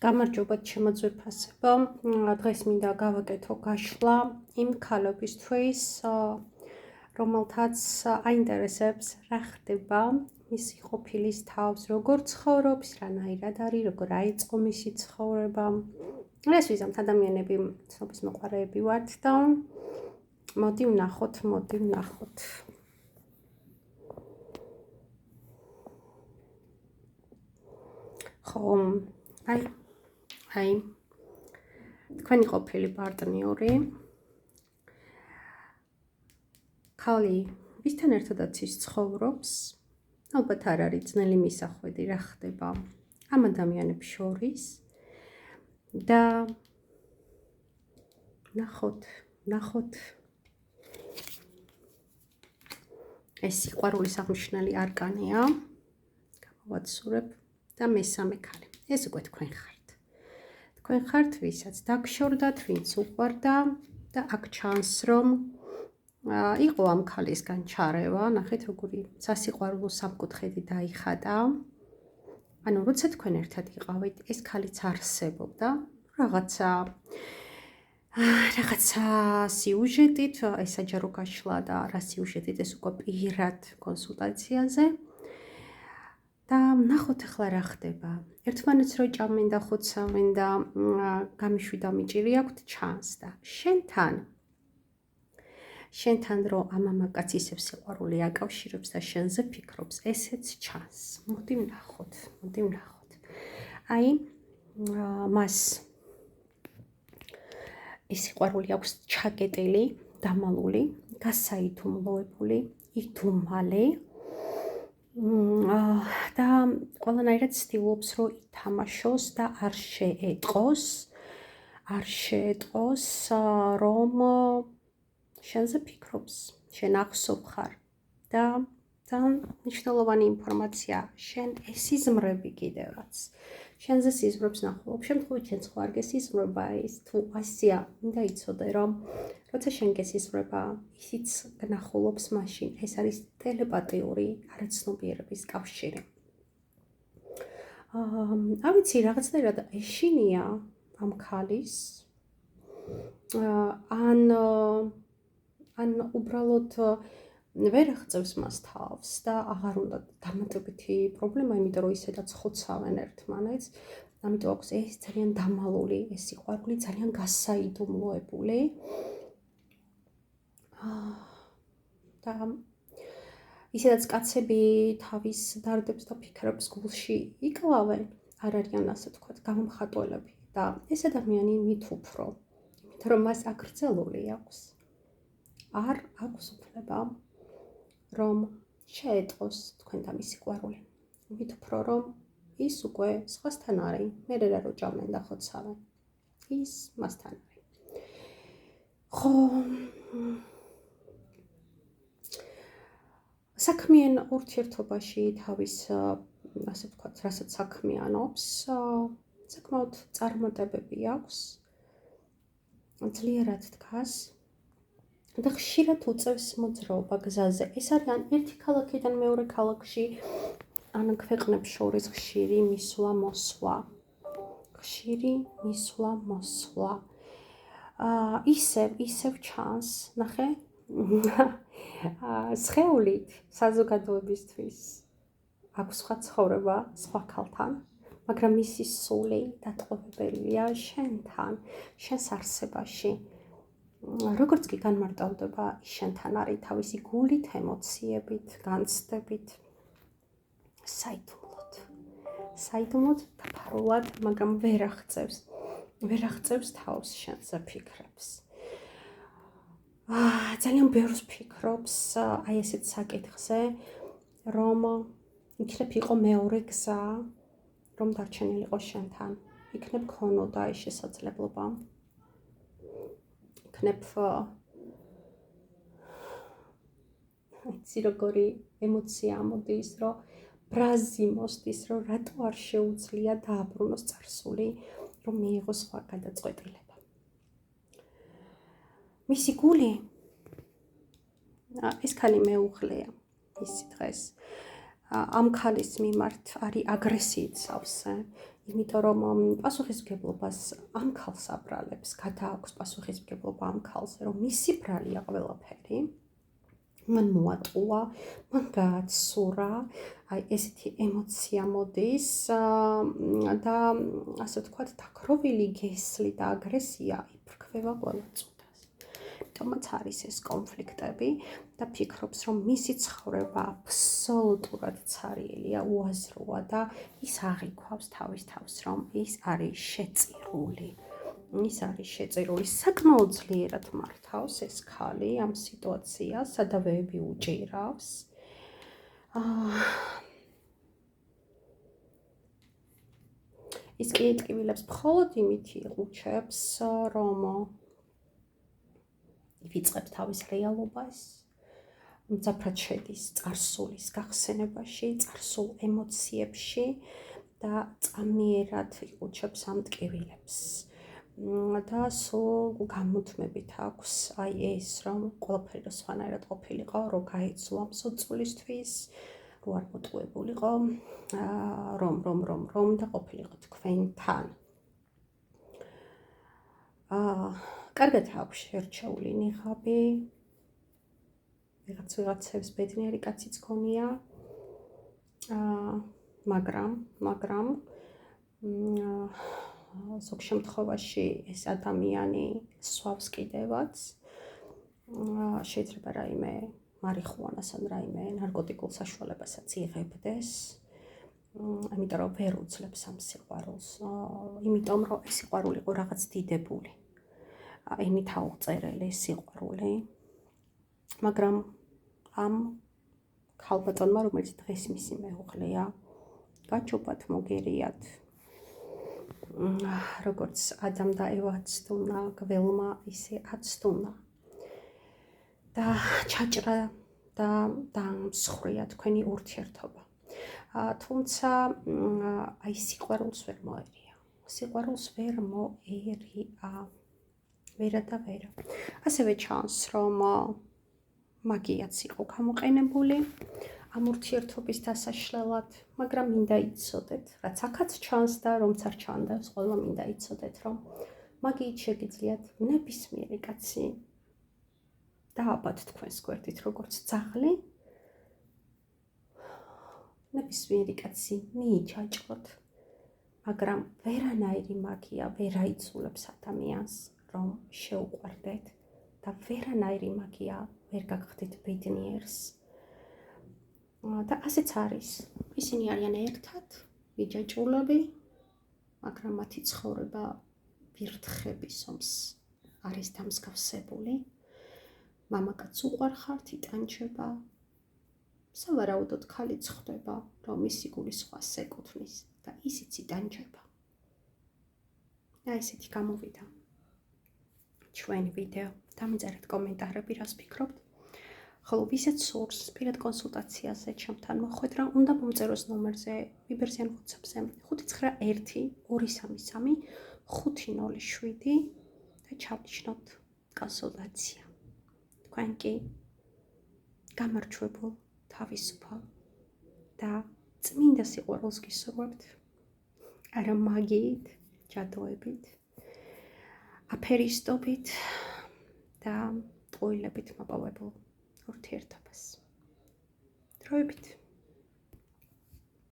გამარჯობა ჩემო ძვირფასებო. დღეს მინდა გავაკეთო გაშლა იმ ქალებისთვის, რომელთაც აინტერესებს რა ხდება მისი ყოფილის თავს, როგორ ცხოვრობს, რანაირად არის, როგორ აიწყო მისი ცხოვრება. ეს ვიზამთ ადამიანები, ცნობის მოყვარეები ვართ და მოდი ვნახოთ. ხო, აი, თქვენი ყოფილი პარტნიორი, ქალი, ვისთან ერთადაც ის ცხოვრობს, ალბათ არ არის ძნელი მისახვედი რა ხდება ამ ადამიანებს შორის და ნახოთ ეს სიყვარულის აღმშნელი არკანია, გამოვაცურებ და მესამე ქალი. ეს უკვე თქვენ ხართ. თქვენ ხართ, ვისაც დაგშორდათ, ვინც უყვარდა და აქ ჩანს, რომ იყო ამ ქალისგან ჩარევა, ნახეთ როგორი სასიყვარულო სამკუთხედი დაიხატა. ანუ როცა თქვენ ერთად იყავით, ეს ქალიც არსებობდა, რაღაცა სიუჟეტით, ესაჯარო გაშლა და რა სიუჟეტით, ეს უკვე პირად კონსულტაციაზე. და ნახოთ ახლა რა ხდება. ერთმანეთს რო ჭამენ და ხოცავენ და გამიშვიდა მიჭირი აქვთ ჩანს და შენთან რო ამ ამაკაც ისევ სიყვარული აკავშირებს და შენზე ფიქრობს, ესეც ჩანს. მოდი ვნახოთ. აი, მას ეს სიყვარული აქვს ჩაკეტილი, დამალული, გასაიდუმლოებული, იდუმალი. და ყველანაირად ცდილობს, რომ ითამაშოს და არ შეეტყოს, რომ შენზე ფიქრობს, შენ ახსოვ ხარ და ძალიან მნიშვნელოვანი ინფორმაცია, შენ ესიზმრები კიდევაც. შენზე სიზმრებს ნახულობ, შემთხვევით შენ სხვა არ გესიზმრება ის თუ ასია, მინდა იცოდე, რომ როცა შენ გესიზმრება, ისიც გნახულობს მაშინ. ეს არის ტელეპათიური არაცნობიერების კავშირი. არ ვიცი, რაღაცნაირად ეშინია ამ ქალის. ან უბრალოდ ვერ აღწევს მას თავს და აღარ უნდა დამატებითი პრობლემა, იმიტომ რომ ისედაც ხოცავენ ერთმანეთს. ამიტომ აქვს ეს ძალიან დამალული, ეს სიყვარული ძალიან გასაიდუმლოებული. და ისედაც კაცები თავის დარდებს და ფიქრებს გულში იკლავენ, არ არიან ასე ვთქვათ, გამომხატველები და ეს ადამიანი მით უფრო, იმიტომ რომ მას აკრძალული აქვს. არ აქვს უფლება რომ შეეტყოს თქვენთან ის სიყვარული. მით უფრო რომ ის უკვე სხვასთან არის, მე რა რო ჭამენ და ხოცავენ. ის მასთან არის. ხო, საქმიან ურთიერთობაში თავის, ასე ვთქვათ, რასაც საქმიანობს, საკმაოდ წარმატებები აქვს. ძლიერად დგას. და ხშირად უწევს მოძრაობა გზაზე. ეს არის ან ერთი ქალაქიდან მეორე ქალაქში, ან ქვეყნებს შორის ხშირი მისვლა-მოსვლა. ისევ ჩანს, ნახე, სხეულით საზოგადოებისთვის აქვს სხვა ცხოვრება სხვა ქალთან, მაგრამ მისი სული დატყვევებელია შენთან, შენს არსებაში. როგორც კი განმარტავდება, ის შენთან არის თავისი გულით, ემოციებით, განცდებით, საიდუმლოდ დაფარულად, მაგრამ ვერ აღწევს თავს შენზე ფიქრებს. ძალიან ბევრს ფიქრობს აი ესეთ საკითხზე, რომ იქნებ იყო მეორე გზა, რომ დარჩენილიყო შენთან, იქნებ ქონოდა ეს შესაძლებლობა. იქნებ იცი როგორი ემოცია ამოდის, რომ ბრაზი მოსდის, რომ რატო არ შეუძლია დააბრუნოს წარსული, რომ მიიღოს სხვა გადაწყვეტილება. მისი გული, ეს ქალი მეუღლეა, ისი დღეს ამ ქალის მიმართ არის აგრესიით სავსე, იმიტომ რომ პასუხისმგებლობას ამ ქალს აბრალებს, გადააქვს პასუხისმგებლობა ამ ქალზე, რომ მისი ბრალია ყველაფერი, მან მოატყუა, მან გააცურა, აი ესეთი ემოცია მოდის და ასე ვთქვათ, დაქროვილი გესლი და აგრესია იფრქვევა ყველა წუთას. ამიტომაც არის ეს კონფლიქტები და ფიქრობს, რომ მისი ცხოვრება აბსოლუტურად ცარიელია, უაზროა და ის აღიქვავს თავის თავს, რომ ის არის შეწირული. ის არის შეწირული, საკმაოდ ძლიერად მართავს ეს ქალი ამ სიტუაციას, სადავეები უჭირავს. ის კი იტკივილებს მხოლოდ იმით იღუჩებს, რომ ვიწყებს თავის რეალობას, მძაფრად შედის წარსულის გახსენებაში, წარსულ ემოციებში და წამიერად იღუჩებს ამ ტკივილებს. და სულ გამოთმებით აქვს აი ეს, რომ ყველაფერი სხვანაირად ყოფილიყო, რომ გაიცვლა მსოწულისთვის, რომ არ მოტყუებულიყო, რომ და ყოფილიყო თქვენთან. კარგად აქვს შერჩეული ნიღაბი, ვიღაცებს ბედნიერი კაციც ქონია, მაგრამ ზოგ შემთხვევაში ეს ადამიანი სვავს კიდევაც, შეიძლება რაიმე მარიხუანას ან რაიმე ნარკოტიკულ საშუალებასაც იღებდეს, იმიტომ რომ ვერ უძლებს ამ სიყვარულს, იმიტომ რომ ეს სიყვარული იყო რაღაც დიდებული, ენით აუწერელი სიყვარული, მაგრამ ამ ქალბატონმა, რომელიც დღეს მისი მეუღლეა, გაჩუპათ, მოგერიათ, როგორც ადამ და ევა ცდუნა, გველმა ისე აცდუნა და ჩაჭრა და დამსხვრია თქვენი ურთიერთობა. თუმცა აი სიყვარულს ვერ მოერია. სიყვარულს ვერ მოერია. ვერა და ვერა. ასევე ჩანს, რომ მაგიაც იყო გამოყენებული ამ ურთიერთობის დასაშლელად, მაგრამ მინდა იცოდეთ, რაც აქაც ჩანს და რომც არ ჩანდეს, ყველა მინდა იცოდეთ, რომ მაგიით შეგიძლიათ ნებისმიერი კაცი დააბათ თქვენს გვერდით, როგორც ძაღლი, ნებისმიერი კაცი მიიჩაჭყოთ, მაგრამ ვერანაირი მაგია ვერ აიძულებს ადამიანს, რომ შეუყვარდეთ და ვერანაირი მაგია ვერ გაგხდით ბედნიერს. და ასეც არის. ისინი არიან ერთად, მიჯაჭვულები, მაგრამ მათი ცხოვრება ვირთხების ომს არის დამსგავსებული. მამაკაც უყვარხართ, იტანჯება. სავარაუდოდ ქალიც ხვდება, რომ მისი გული სხვას ეკუთვნის და ისიც იტანჯება. და ესეთი გამოვიდა ჩვენი ვიდეო. დამიწერეთ კომენტარები, რას ფიქრობთ. ხოლო ვისაც სურს პირად კონსულტაციაზე ჩემთან მოხვედრა, უნდა მომწეროს ნომერზე, ვიბერზე ან WhatsApp-ზე 591-203-507 და ჩავნიშნოთ კონსულტაცია. თქვენ კი გამარჯვებულ, თავისუფალ და წმინდა სიყვარულს გისურვებთ, არა მაგიით, ჯადოებით, აფერისტობით და ტყუილებით მოპოვებულ ურთიერთობას. დროებით.